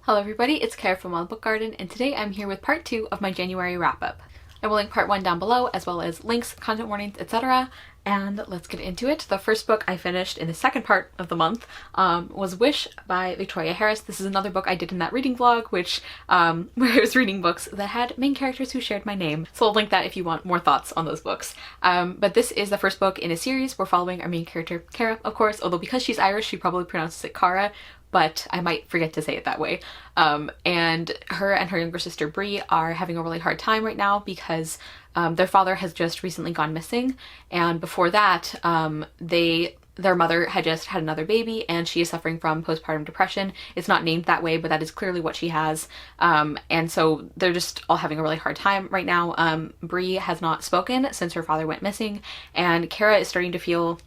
Hello everybody, it's Kara from Wild Book Garden, and today I'm here with part 2 of my January wrap-up. I will link part 1 down below, as well as links, content warnings, etc. And let's get into it. The first book I finished in the second part of the month was Wish by Victoria Harris. This is another book I did in that reading vlog, where I was reading books that had main characters who shared my name. So I'll link that if you want more thoughts on those books. But this is the first book in a series. We're following our main character, Cara, of course, although because she's Irish, she probably pronounces it Cara, but I might forget to say it that way. And her younger sister Bree are having a really hard time right now because their father has just recently gone missing, and before that their mother had just had another baby and she is suffering from postpartum depression. It's not named that way, but that is clearly what she has. And so they're just all having a really hard time right now. Bree has not spoken since her father went missing, and Cara is starting to feel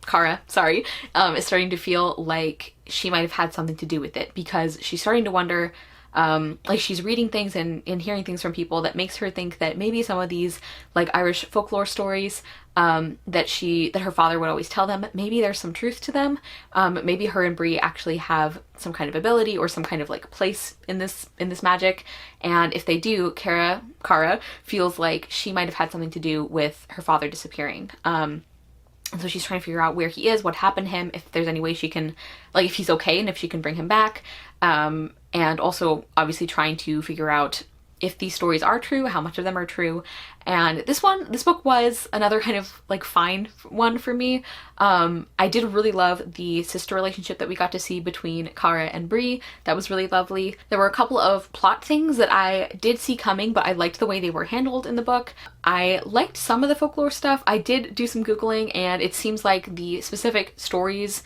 like she might have had something to do with it, because she's starting to wonder, like she's reading things and hearing things from people that makes her think that maybe some of these like Irish folklore stories that her father would always tell them, maybe there's some truth to them. Maybe her and Bree actually have some kind of ability or some kind of like place in this magic, and if they do, Cara feels like she might have had something to do with her father disappearing. And so she's trying to figure out where he is, what happened to him, if there's any way she can, like, if he's okay and if she can bring him back. And also obviously trying to figure out if these stories are true, how much of them are true. And this book was another kind of like fine one for me. I did really love the sister relationship that we got to see between Cara and Bree. That was really lovely. There were a couple of plot things that I did see coming, but I liked the way they were handled in the book. I liked some of the folklore stuff. I did do some Googling, and it seems like the specific stories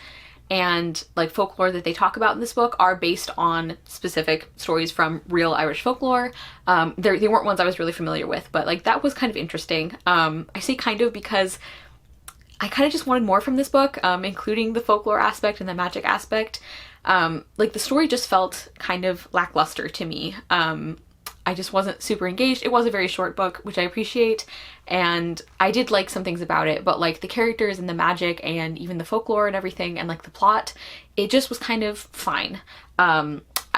and like folklore that they talk about in this book are based on specific stories from real Irish folklore. They weren't ones I was really familiar with, but like that was kind of interesting. I say kind of because I kind of just wanted more from this book, including the folklore aspect and the magic aspect. Like the story just felt kind of lackluster to me. I just wasn't super engaged. It was a very short book, which I appreciate, and I did like some things about it, but like the characters and the magic and even the folklore and everything and like the plot, it just was kind of fine.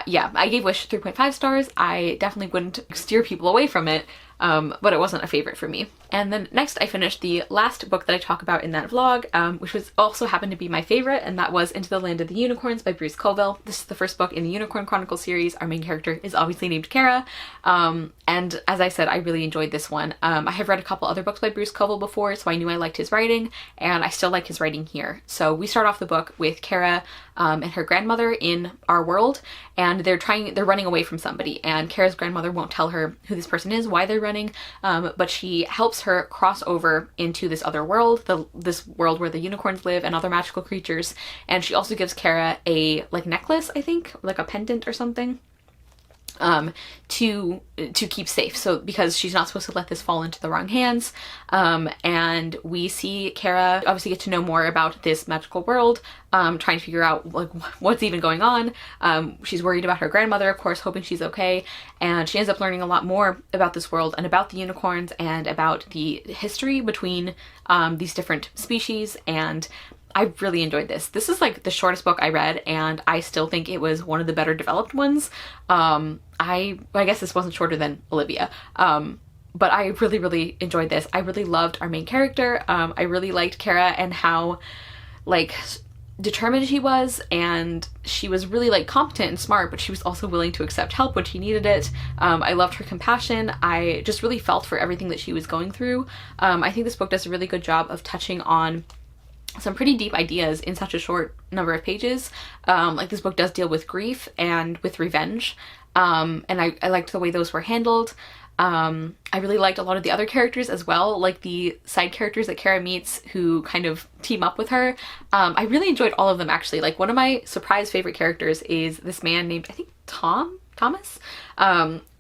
Yeah, I gave Wish 3.5 stars. I definitely wouldn't steer people away from it, but it wasn't a favorite for me. And then next I finished the last book that I talk about in that vlog, which was also happened to be my favorite, and that was Into the Land of the Unicorns by Bruce Colville. This is the first book in the Unicorn Chronicles series. Our main character is obviously named Cara, and as I said, I really enjoyed this one. I have read a couple other books by Bruce Colville before, so I knew I liked his writing, and I still like his writing here. So we start off the book with Cara and her grandmother in our world, and they're running away from somebody, and Cara's grandmother won't tell her who this person is, why they're running, but she helps her cross over into this other world, this world where the unicorns live and other magical creatures, and she also gives Cara a like necklace, I think, like a pendant or something, to keep safe, so because she's not supposed to let this fall into the wrong hands. And we see Cara obviously get to know more about this magical world, trying to figure out like what's even going on. She's worried about her grandmother, of course, hoping she's okay, and she ends up learning a lot more about this world and about the unicorns and about the history between these different species. And I really enjoyed this. This is like the shortest book I read, and I still think it was one of the better developed ones. I guess this wasn't shorter than Olivia, but I really, really enjoyed this. I really loved our main character. I really liked Cara and how like determined she was, and she was really like competent and smart, but she was also willing to accept help when she needed it. I loved her compassion. I just really felt for everything that she was going through. I think this book does a really good job of touching on some pretty deep ideas in such a short number of pages. Like this book does deal with grief and with revenge, and I liked the way those were handled. I really liked a lot of the other characters as well, like the side characters that Cara meets who kind of team up with her. I really enjoyed all of them, actually. Like one of my surprise favorite characters is this man named, I think, Thomas,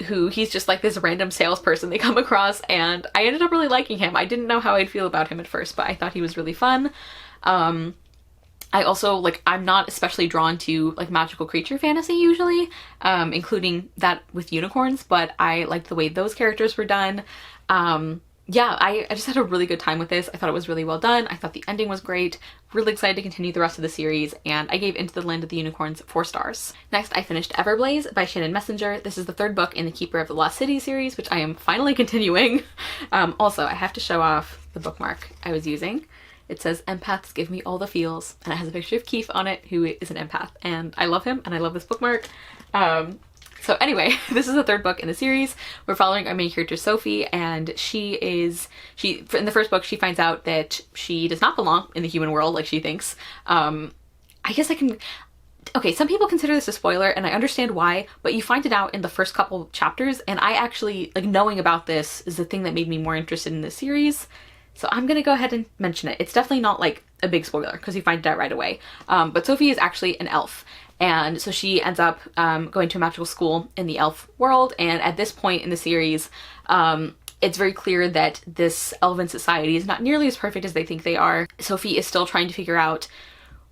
who he's just like this random salesperson they come across, and I ended up really liking him. I didn't know how I'd feel about him at first, but I thought he was really fun. I also, like, I'm not especially drawn to like magical creature fantasy usually, including that with unicorns, but I liked the way those characters were done. yeah, I just had a really good time with this. I thought it was really well done. I thought the ending was great. Really excited to continue the rest of the series, and I gave Into the Land of the Unicorns 4 stars. Next, I finished Everblaze by Shannon Messenger. This is the third book in the Keeper of the Lost City series, which I am finally continuing. Also, I have to show off the bookmark I was using. It says, "Empaths give me all the feels," and it has a picture of Keith on it, who is an empath, and I love him, and I love this bookmark. So anyway, this is the third book in the series. We're following our main character, Sophie, and in the first book, she finds out that she does not belong in the human world like she thinks. Okay, some people consider this a spoiler, and I understand why, but you find it out in the first couple chapters, and I actually, like, knowing about this is the thing that made me more interested in the series. So I'm gonna go ahead and mention it. It's definitely not like a big spoiler because you find it out right away. But Sophie is actually an elf. And so she ends up going to a magical school in the elf world. And at this point in the series, it's very clear that this elven society is not nearly as perfect as they think they are. Sophie is still trying to figure out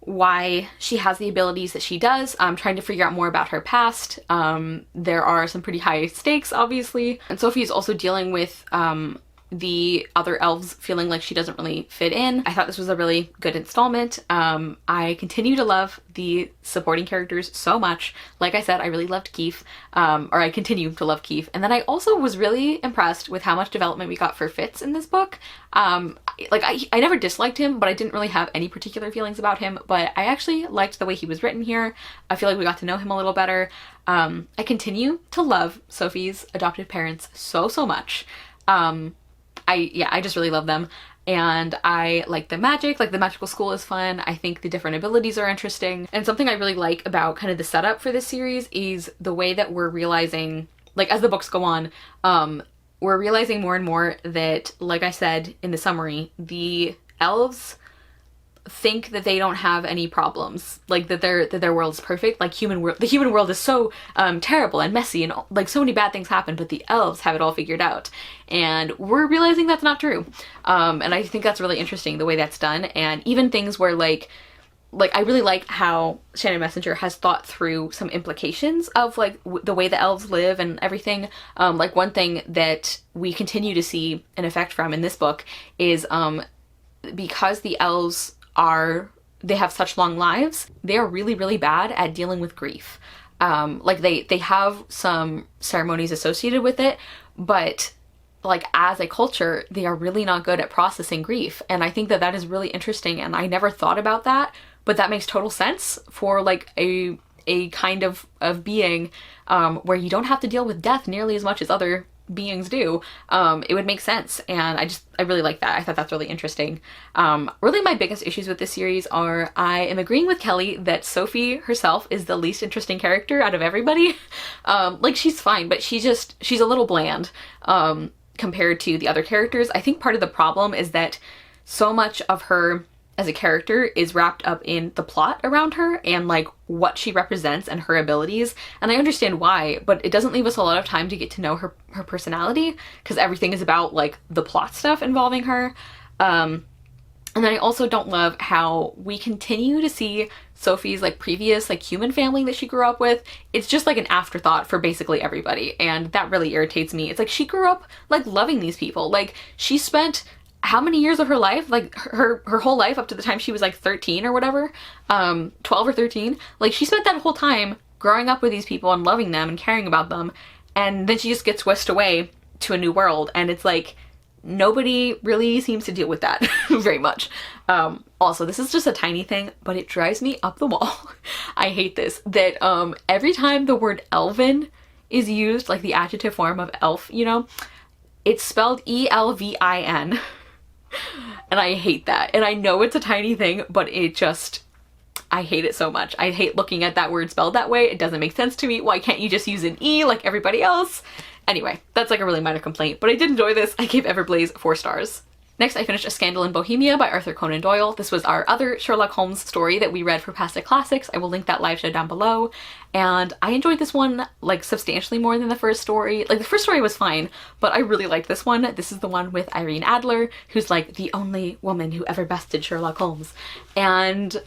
why she has the abilities that she does, trying to figure out more about her past. There are some pretty high stakes, obviously. And Sophie is also dealing with the other elves feeling like she doesn't really fit in. I thought this was a really good installment. I continue to love the supporting characters so much. Like I said, I really loved Keith, or I continue to love Keith. And then I also was really impressed with how much development we got for Fitz in this book. I never disliked him, but I didn't really have any particular feelings about him, but I actually liked the way he was written here. I feel like we got to know him a little better. I continue to love Sophie's adopted parents so much. I just really love them, and I like the magic. Like, the magical school is fun. I think the different abilities are interesting, and something I really like about kind of the setup for this series is the way that we're realizing, like, as the books go on, we're realizing more and more that, like I said in the summary, the elves think that they don't have any problems, like that their world is perfect. Like, the human world is so terrible and messy, and like so many bad things happen, but the elves have it all figured out, and we're realizing that's not true. And I think that's really interesting, the way that's done. And even things where like I really like how Shannon Messenger has thought through some implications of like the way the elves live and everything. Like, one thing that we continue to see an effect from in this book is because the elves they have such long lives, they are really bad at dealing with grief. Like, they have some ceremonies associated with it, but like, as a culture, they are really not good at processing grief. And I think that that is really interesting, and I never thought about that, but that makes total sense for like a kind of being where you don't have to deal with death nearly as much as other beings do. It would make sense, and I really like that. I thought that's really interesting. Really, my biggest issues with this series are I am agreeing with Kelly that Sophie herself is the least interesting character out of everybody. Like, she's fine, but she's a little bland compared to the other characters. I think part of the problem is that so much of her as a character is wrapped up in the plot around her and like what she represents and her abilities. And I understand why, but it doesn't leave us a lot of time to get to know her personality, because everything is about like the plot stuff involving her. And then I also don't love how we continue to see Sophie's like previous like human family that she grew up with. It's just like an afterthought for basically everybody, and that really irritates me. It's like she grew up like loving these people. Like, she spent how many years of her life, like her whole life up to the time she was like 13 or whatever, 12 or 13, like she spent that whole time growing up with these people and loving them and caring about them, and then she just gets whisked away to a new world, and it's like nobody really seems to deal with that very much. Also, this is just a tiny thing, but it drives me up the wall. I hate this, that every time the word elven is used, like the adjective form of elf, you know, it's spelled E-L-V-I-N. And I hate that. And I know it's a tiny thing, but I hate it so much. I hate looking at that word spelled that way. It doesn't make sense to me. Why can't you just use an E like everybody else? Anyway, that's like a really minor complaint, but I did enjoy this. I gave Everblaze 4 stars. Next, I finished A Scandal in Bohemia by Arthur Conan Doyle. This was our other Sherlock Holmes story that we read for Past the Classics. I will link that live show down below. And I enjoyed this one like substantially more than the first story. Like, the first story was fine, but I really liked this one. This is the one with Irene Adler, who's like the only woman who ever bested Sherlock Holmes. And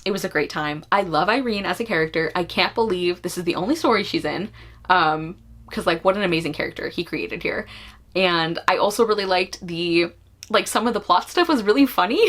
it was a great time. I love Irene as a character. I can't believe this is the only story she's in. Because like, what an amazing character he created here. And I also really liked the, like, some of the plot stuff was really funny.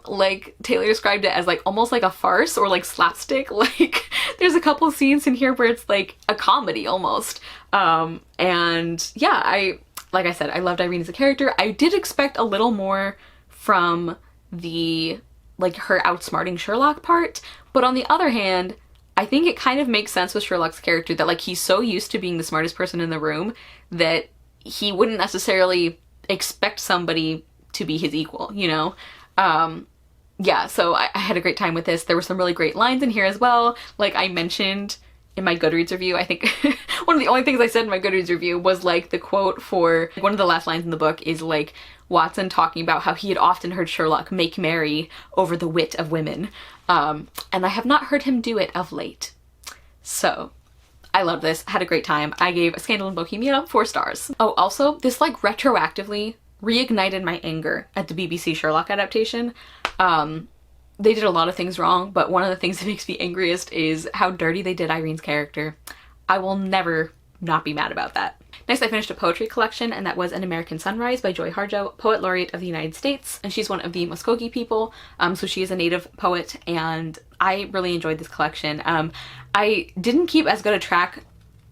Like Taylor described it as like almost like a farce or like slapstick. Like there's a couple scenes in here where it's like a comedy almost. And yeah, like I said, I loved Irene as a character. I did expect a little more from the, like, her outsmarting Sherlock part, but on the other hand, I think it kind of makes sense with Sherlock's character that, like, he's so used to being the smartest person in the room that he wouldn't necessarily expect somebody to be his equal, you know? Yeah, so I had a great time with this. There were some really great lines in here as well. Like I mentioned in my Goodreads review, I think one of the only things I said in my Goodreads review was like the quote for one of the last lines in the book is like Watson talking about how he had often heard Sherlock make merry over the wit of women. And I have not heard him do it of late. So I loved this, had a great time. I gave A Scandal in Bohemia 4 stars. Oh, also, this like retroactively reignited my anger at the BBC Sherlock adaptation. They did a lot of things wrong, but one of the things that makes me angriest is how dirty they did Irene's character. I will never not be mad about that. Next, I finished a poetry collection, and that was An American Sunrise by Joy Harjo, Poet Laureate of the United States, and she's one of the Muskogee people, so she is a native poet, and I really enjoyed this collection. I didn't keep as good a track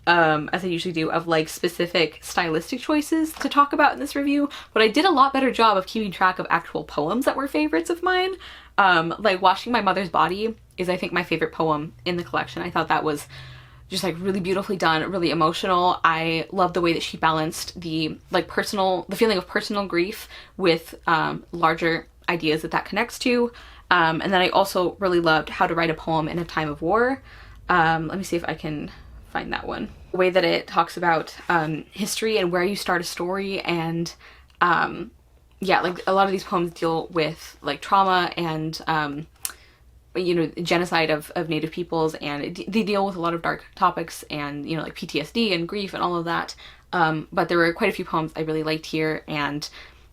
as I usually do of like specific stylistic choices to talk about in this review, but I did a lot better job of keeping track of actual poems that were favorites of mine. Like Washing My Mother's Body is, I think, my favorite poem in the collection. I thought that was just like really beautifully done, really emotional. I love the way that she balanced the like the feeling of personal grief with larger ideas that connects to. And then I also really loved how to write a poem in a time of war. Let me see if I can find that one. The way that it talks about history and where you start a story, and yeah, like a lot of these poems deal with like trauma and you know, genocide of Native peoples, and they deal with a lot of dark topics and, you know, like PTSD and grief and all of that. But there were quite a few poems I really liked here, and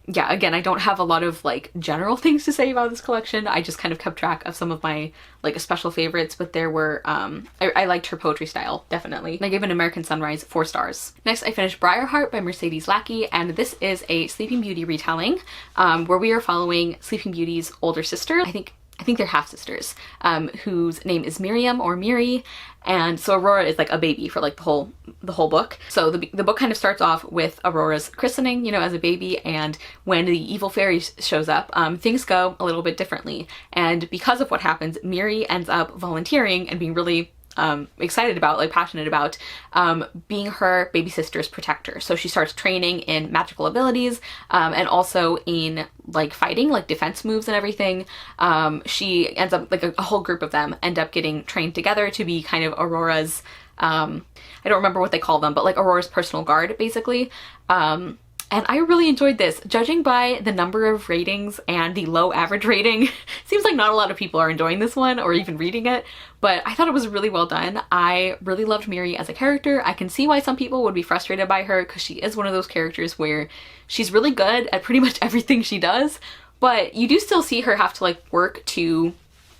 yeah, again, I don't have a lot of like general things to say about this collection. I just kind of kept track of some of my like special favorites, but there were, I liked her poetry style, definitely. And I gave An American Sunrise 4 stars. Next, I finished Briar Heart by Mercedes Lackey, and this is a Sleeping Beauty retelling, where we are following Sleeping Beauty's older sister. I think they're half-sisters, whose name is Miriam or Miri, and so Aurora is like a baby for like the whole book. So the book kind of starts off with Aurora's christening, you know, as a baby, and when the evil fairy shows up, things go a little bit differently. And because of what happens, Miri ends up volunteering and being really excited about, like passionate about, being her baby sister's protector. So she starts training in magical abilities, and also in like fighting, like defense moves and everything. She ends up, like a whole group of them end up getting trained together to be kind of Aurora's, I don't remember what they call them, but like Aurora's personal guard, basically. And I really enjoyed this. Judging by the number of ratings and the low average rating, seems like not a lot of people are enjoying this one or even reading it, but I thought it was really well done. I really loved Miri as a character. I can see why some people would be frustrated by her, because she is one of those characters where she's really good at pretty much everything she does, but you do still see her have to like work to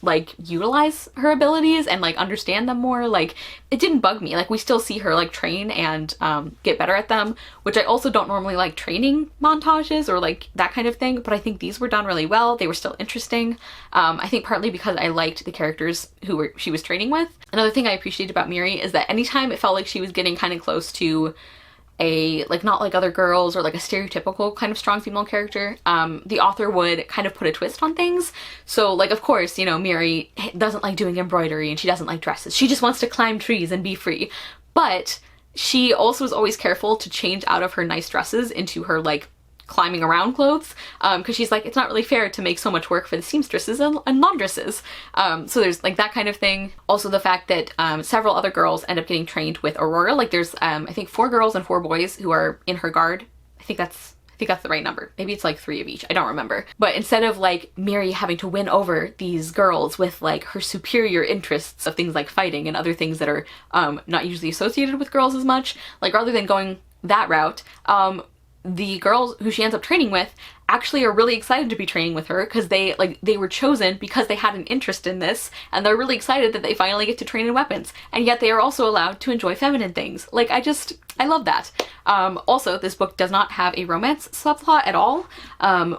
like utilize her abilities and like understand them more. Like, it didn't bug me. Like, we still see her like train and get better at them, which I also don't normally like training montages or like that kind of thing, but I think these were done really well. They were still interesting. I think partly because I liked the characters she was training with. Another thing I appreciated about Miri is that anytime it felt like she was getting kind of close to a, like, not like other girls or like a stereotypical kind of strong female character, the author would kind of put a twist on things. So like, of course, you know, Miri doesn't like doing embroidery and she doesn't like dresses. She just wants to climb trees and be free. But she also is always careful to change out of her nice dresses into her like climbing around clothes, because she's like, it's not really fair to make so much work for the seamstresses and laundresses. So there's like that kind of thing. Also the fact that several other girls end up getting trained with Aurora. Like there's I think 4 girls and 4 boys who are in her guard. I think that's the right number. Maybe it's like 3 of each. I don't remember. But instead of like Miri having to win over these girls with like her superior interests of things like fighting and other things that are not usually associated with girls as much, like rather than going that route, the girls who she ends up training with actually are really excited to be training with her because they were chosen because they had an interest in this, and they're really excited that they finally get to train in weapons, and yet they are also allowed to enjoy feminine things. Like, I love that. Also, this book does not have a romance subplot at all,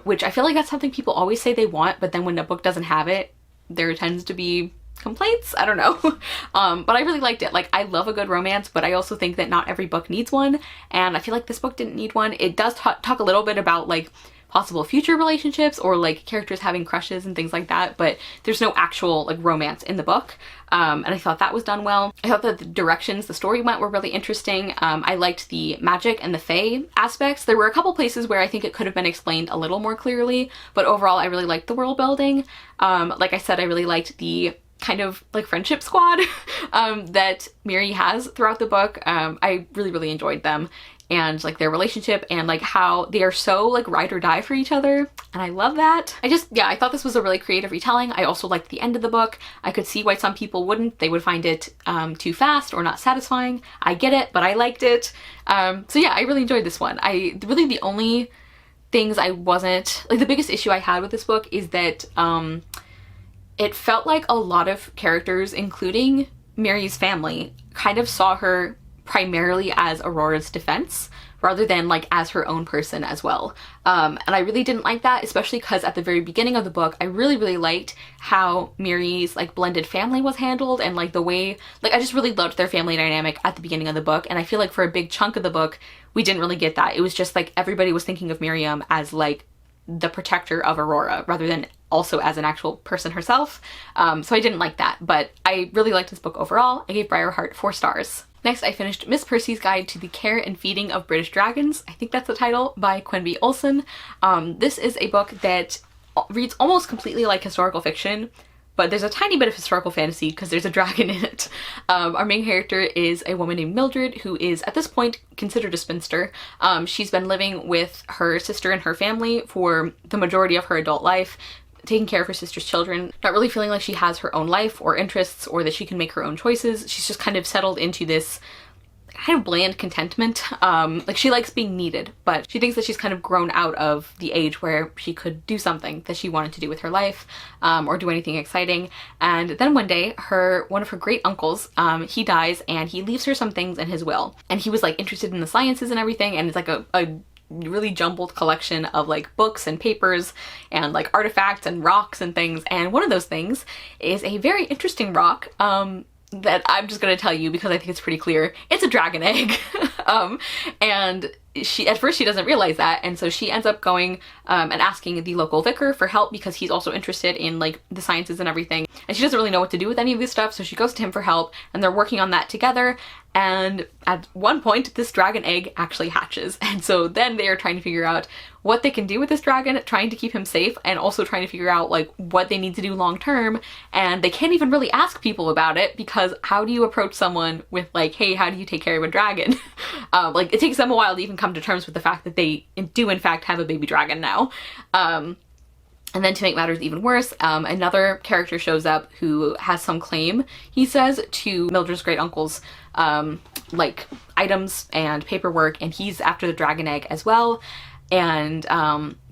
which I feel like that's something people always say they want, but then when a book doesn't have it, there tends to be complaints. I don't know. But I really liked it. Like, I love a good romance, but I also think that not every book needs one, and I feel like this book didn't need one. It does talk a little bit about like possible future relationships or like characters having crushes and things like that, but there's no actual like romance in the book. And I thought that was done well. I thought that the directions the story went were really interesting. I liked the magic and the fae aspects. There were a couple places where I think it could have been explained a little more clearly, but overall I really liked the world building. Like I said, I really liked the kind of like friendship squad that Miri has throughout the book. I really enjoyed them, and like their relationship, and like how they are so like ride or die for each other, and I love that. I thought this was a really creative retelling. I also liked the end of the book. I could see why some people wouldn't. They would find it too fast or not satisfying. I get it, but I liked it. So yeah, I really enjoyed this one. The only things I wasn't, like the biggest issue I had with this book is that it felt like a lot of characters, including Miri's family, kind of saw her primarily as Aurora's defense rather than like as her own person as well. And I really didn't like that, especially because at the very beginning of the book, I really liked how Miri's like blended family was handled, and like the way, like I just really loved their family dynamic at the beginning of the book. And I feel like for a big chunk of the book, we didn't really get that. It was just like everybody was thinking of Miriam as like the protector of Aurora rather than also as an actual person herself. So I didn't like that, but I really liked this book overall. I gave Briar Heart 4 stars. Next, I finished Miss Percy's Guide to the Care and Feeding of British Dragons. I think that's the title, by Quenby Olson. This is a book that reads almost completely like historical fiction, but there's a tiny bit of historical fantasy because there's a dragon in it. Our main character is a woman named Mildred, who is at this point considered a spinster. She's been living with her sister and her family for the majority of her adult life, taking care of her sister's children, not really feeling like she has her own life or interests or that she can make her own choices. She's just kind of settled into this kind of bland contentment. Like she likes being needed, but she thinks that she's kind of grown out of the age where she could do something that she wanted to do with her life, or do anything exciting. And then one day, one of her great uncles, he dies, and he leaves her some things in his will. And he was like interested in the sciences and everything, and it's like a really jumbled collection of like books and papers and like artifacts and rocks and things. And one of those things is a very interesting rock that I'm just gonna tell you because I think it's pretty clear. It's a dragon egg. And at first she doesn't realize that, and so she ends up going and asking the local vicar for help because he's also interested in like the sciences and everything, and she doesn't really know what to do with any of this stuff, so she goes to him for help, and they're working on that together. And at one point this dragon egg actually hatches, and so then they are trying to figure out what they can do with this dragon, trying to keep him safe, and also trying to figure out like what they need to do long term. And they can't even really ask people about it because how do you approach someone with like, hey, how do you take care of a dragon? Like it takes them a while to even come to terms with the fact that they do in fact have a baby dragon now. And then to make matters even worse, another character shows up who has some claim, he says, to Mildred's great uncle's like items and paperwork, and he's after the dragon egg as well. And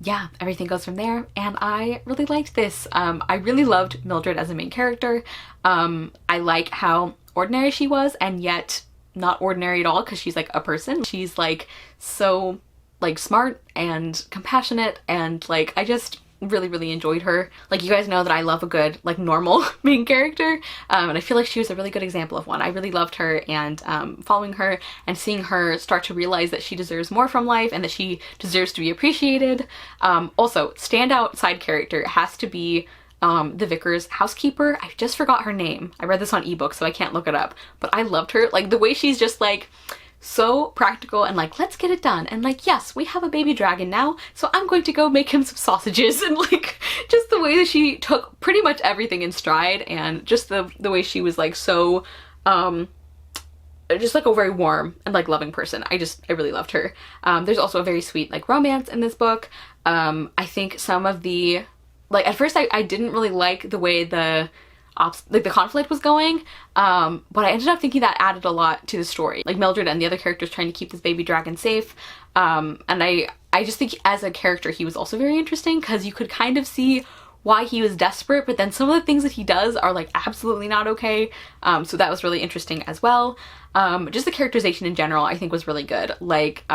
yeah, everything goes from there, and I really liked this. I really loved Mildred as a main character. I like how ordinary she was, and yet not ordinary at all, because she's like a person. She's like so like smart and compassionate, and like I just really enjoyed her. Like, you guys know that I love a good like normal main character, and I feel like she was a really good example of one. I really loved her, and following her and seeing her start to realize that she deserves more from life and that she deserves to be appreciated. Also, standout side character has to be the vicar's housekeeper. I just forgot her name. I read this on ebook, so I can't look it up, but I loved her. Like the way she's just like so practical and like, let's get it done, and like, yes, we have a baby dragon now, so I'm going to go make him some sausages, and like just the way that she took pretty much everything in stride, and just the way she was like so just like a very warm and like loving person. I really loved her. There's also a very sweet like romance in this book. I think some of the like, at first I didn't really like the way the like the conflict was going. But I ended up thinking that added a lot to the story. Like Mildred and the other characters trying to keep this baby dragon safe. And I just think as a character he was also very interesting because you could kind of see why he was desperate, but then some of the things that he does are like absolutely not okay. So that was really interesting as well. Just the characterization in general I think was really good. Like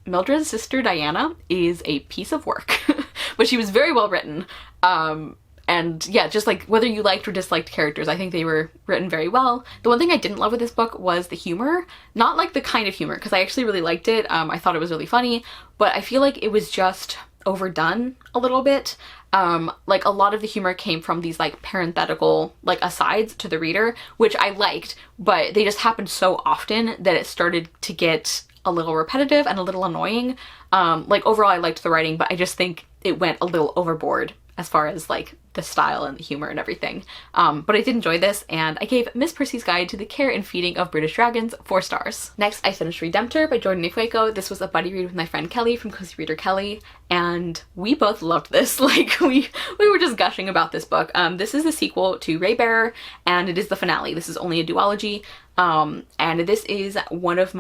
Mildred's sister Diana is a piece of work, but she was very well written. And yeah, just like whether you liked or disliked characters, I think they were written very well. The one thing I didn't love with this book was the humor. Not like the kind of humor, because I actually really liked it. I thought it was really funny, but I feel like it was just overdone a little bit. Like a lot of the humor came from these like parenthetical like asides to the reader, which I liked, but they just happened so often that it started to get a little repetitive and a little annoying. Like overall I liked the writing, but I just think it went a little overboard as far as like the style and the humor and everything. But I did enjoy this, and I gave Miss Percy's Guide to the Care and Feeding of British Dragons 4 stars. Next, I finished Redemptor by Jordan Ifueko. This was a buddy read with my friend Kelly from Cozy Reader Kelly, and we both loved this. Like, we were just gushing about this book. This is the sequel to Raybearer, and it is the finale. This is only a duology. And this is now one of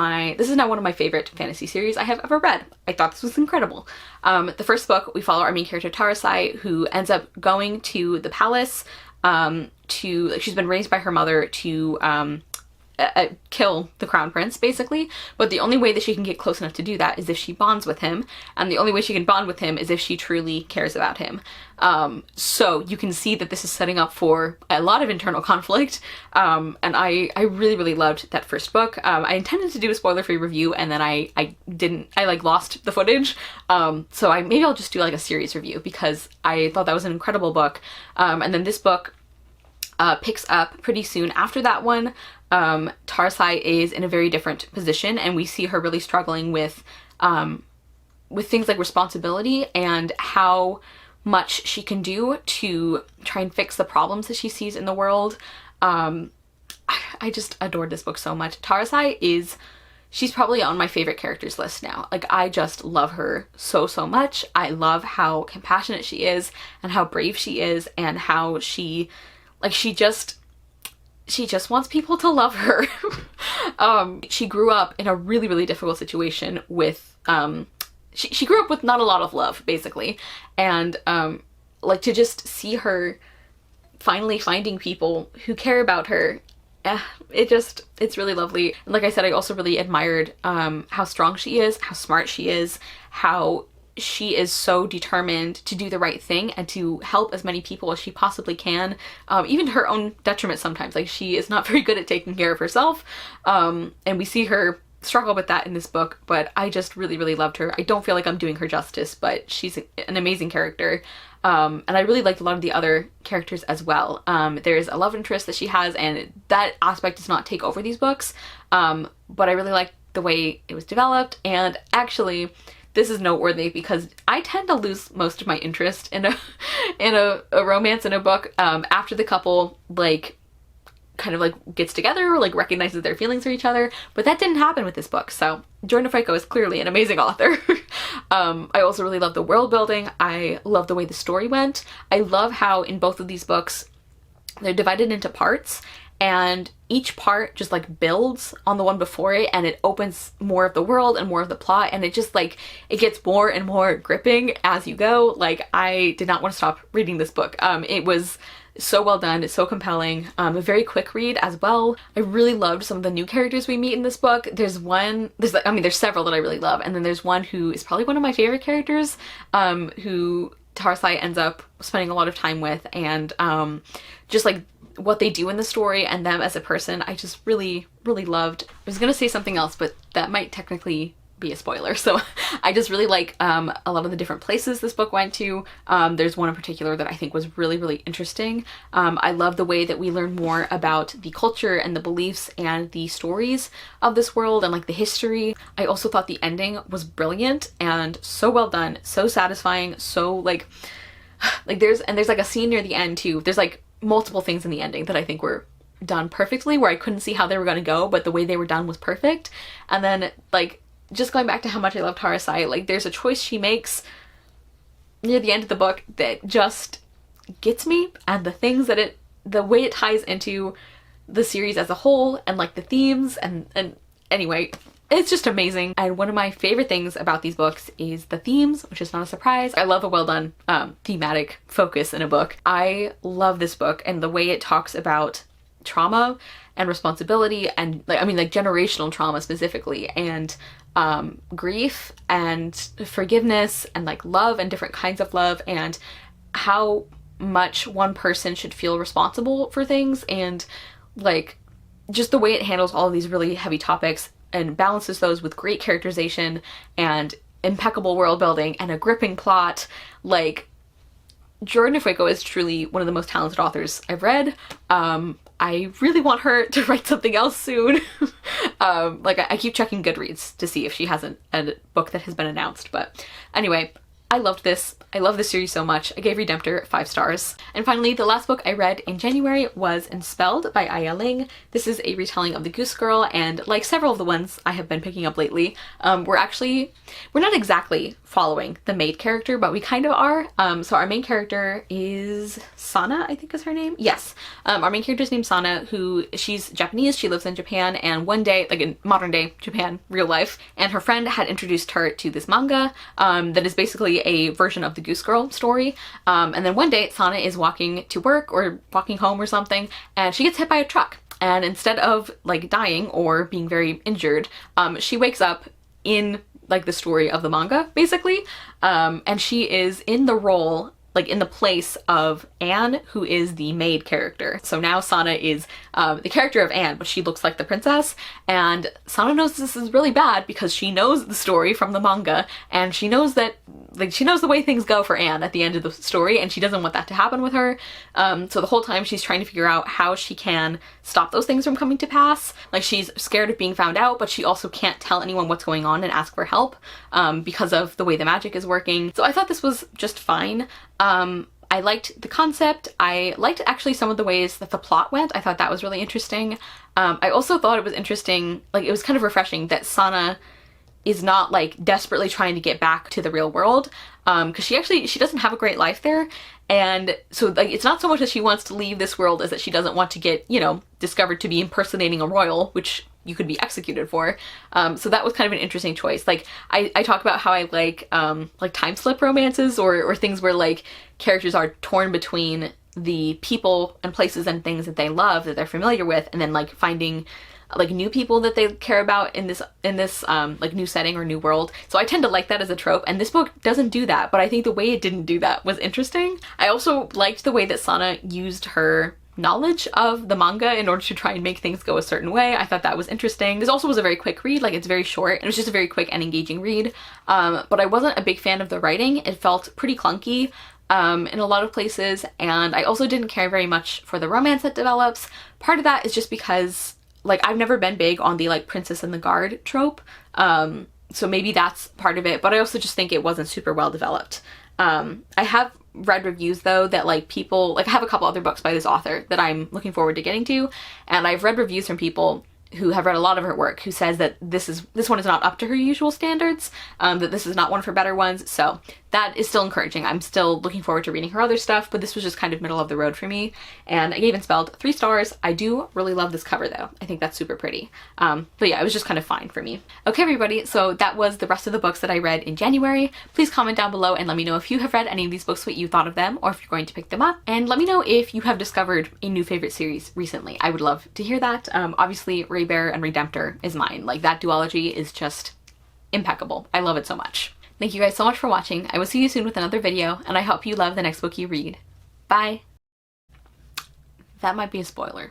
my favorite fantasy series I have ever read. I thought this was incredible. The first book, we follow our main character Tarasai, who ends up going to the palace, she's been raised by her mother to, kill the crown prince basically, but the only way that she can get close enough to do that is if she bonds with him, and the only way she can bond with him is if she truly cares about him. So you can see that this is setting up for a lot of internal conflict, and I really loved that first book. I intended to do a spoiler-free review, and then I like lost the footage, so maybe I'll just do like a series review because I thought that was an incredible book. And then this book picks up pretty soon after that one. Tarasai is in a very different position, and we see her really struggling with things like responsibility and how much she can do to try and fix the problems that she sees in the world. I just adored this book so much. Tarasai she's probably on my favorite characters list now. Like, I just love her so much. I love how compassionate she is and how brave she is, and how she just wants people to love her. She grew up in a really difficult situation with, she grew up with not a lot of love, basically. And, like, to just see her finally finding people who care about her, it's really lovely. And like I said, I also really admired, how strong she is, how smart she is, how she is so determined to do the right thing and to help as many people as she possibly can, even to her own detriment sometimes. Like, she is not very good at taking care of herself, and we see her struggle with that in this book, but I just really loved her. I don't feel like I'm doing her justice, but she's an amazing character. And I really liked a lot of the other characters as well. There's a love interest that she has, and that aspect does not take over these books, but I really liked the way it was developed. And actually, this is noteworthy because I tend to lose most of my interest in a romance in a book after the couple like kind of like gets together or like recognizes their feelings for each other, but that didn't happen with this book. So Jordan Ifueko is clearly an amazing author. I also really love the world building. I love the way the story went. I love how in both of these books they're divided into parts, and each part just like builds on the one before it, and it opens more of the world and more of the plot, and it just like, it gets more and more gripping as you go. Like, I did not want to stop reading this book. It was so well done, it's so compelling, a very quick read as well. I really loved some of the new characters we meet in this book. There's several that I really love, and then there's one who is probably one of my favorite characters, who Tarasai ends up spending a lot of time with, and just like what they do in the story and them as a person, I just really loved. I was gonna say something else, but that might technically be a spoiler. So I just really like a lot of the different places this book went to. There's one in particular that I think was really interesting. I love the way that we learn more about the culture and the beliefs and the stories of this world and like the history. I also thought the ending was brilliant and so well done, so satisfying, so like there's like a scene near the end too. There's like multiple things in the ending that I think were done perfectly, where I couldn't see how they were going to go, but the way they were done was perfect. And then like, just going back to how much I love Tarasai, like there's a choice she makes near the end of the book that just gets me, and the things that it the way it ties into the series as a whole and like the themes and anyway, it's just amazing. And one of my favorite things about these books is the themes, which is not a surprise. I love a well done thematic focus in a book. I love this book and the way it talks about trauma and responsibility and like, I mean like generational trauma specifically, and grief and forgiveness and like love and different kinds of love, and how much one person should feel responsible for things, and like just the way it handles all of these really heavy topics and balances those with great characterization and impeccable world building and a gripping plot. Like, Jordan Fuego is truly one of the most talented authors I've read. I really want her to write something else soon. Like, I keep checking Goodreads to see if she has a book that has been announced, but anyway, I loved this. I love this series so much. I gave Redemptor 5 stars. And finally, the last book I read in January was Enspelled by Aya Ling. This is a retelling of The Goose Girl, and like several of the ones I have been picking up lately, we're not exactly following the maid character, but we kind of are. So our main character is Sana, I think is her name. Yes. Our main character is named Sana, she's Japanese, she lives in Japan, and one day, like in modern day Japan, real life, and her friend had introduced her to this manga that is basically a version of the Goose Girl story. And then one day Sana is walking to work or walking home or something, and she gets hit by a truck. And instead of like dying or being very injured, she wakes up in like the story of the manga basically. And she is in the role, like in the place of Anne, who is the maid character. So now Sana is the character of Anne, but she looks like the princess, and Sana knows this is really bad because she knows the story from the manga, and she knows that, like, she knows the way things go for Anne at the end of the story, and she doesn't want that to happen with her. So the whole time she's trying to figure out how she can stop those things from coming to pass. Like, she's scared of being found out, but she also can't tell anyone what's going on and ask for help because of the way the magic is working. So I thought this was just fine. I liked the concept. I liked actually some of the ways that the plot went. I thought that was really interesting. I also thought it was interesting, like it was kind of refreshing that Sana is not like desperately trying to get back to the real world, because she doesn't have a great life there, and so like it's not so much that she wants to leave this world as that she doesn't want to get, you know, discovered to be impersonating a royal, which you could be executed for. So that was kind of an interesting choice. Like I talk about how I like time slip romances or things where like characters are torn between the people and places and things that they love, that they're familiar with, and then like finding like new people that they care about in this like new setting or new world. So I tend to like that as a trope, and this book doesn't do that, but I think the way it didn't do that was interesting. I also liked the way that Sana used her knowledge of the manga in order to try and make things go a certain way. I thought that was interesting. This also was a very quick read, like it's very short, and it was just a very quick and engaging read. But I wasn't a big fan of the writing. It felt pretty clunky in a lot of places, and I also didn't care very much for the romance that develops. Part of that is just because like I've never been big on the like princess and the guard trope, so maybe that's part of it, but I also just think it wasn't super well developed. I have read reviews though that like people, like I have a couple other books by this author that I'm looking forward to getting to, and I've read reviews from people who have read a lot of her work who says that this one is not up to her usual standards, that this is not one of her better ones, so that is still encouraging. I'm still looking forward to reading her other stuff, but this was just kind of middle of the road for me, and I gave Enspelled 3 stars. I do really love this cover though. I think that's super pretty. But yeah, it was just kind of fine for me. Okay everybody, so that was the rest of the books that I read in January. Please comment down below and let me know if you have read any of these books, what you thought of them, or if you're going to pick them up, and let me know if you have discovered a new favorite series recently. I would love to hear that. Obviously Ray Bear and Redemptor is mine. Like that duology is just impeccable. I love it so much. Thank you guys so much for watching. I will see you soon with another video, and I hope you love the next book you read. Bye! That might be a spoiler.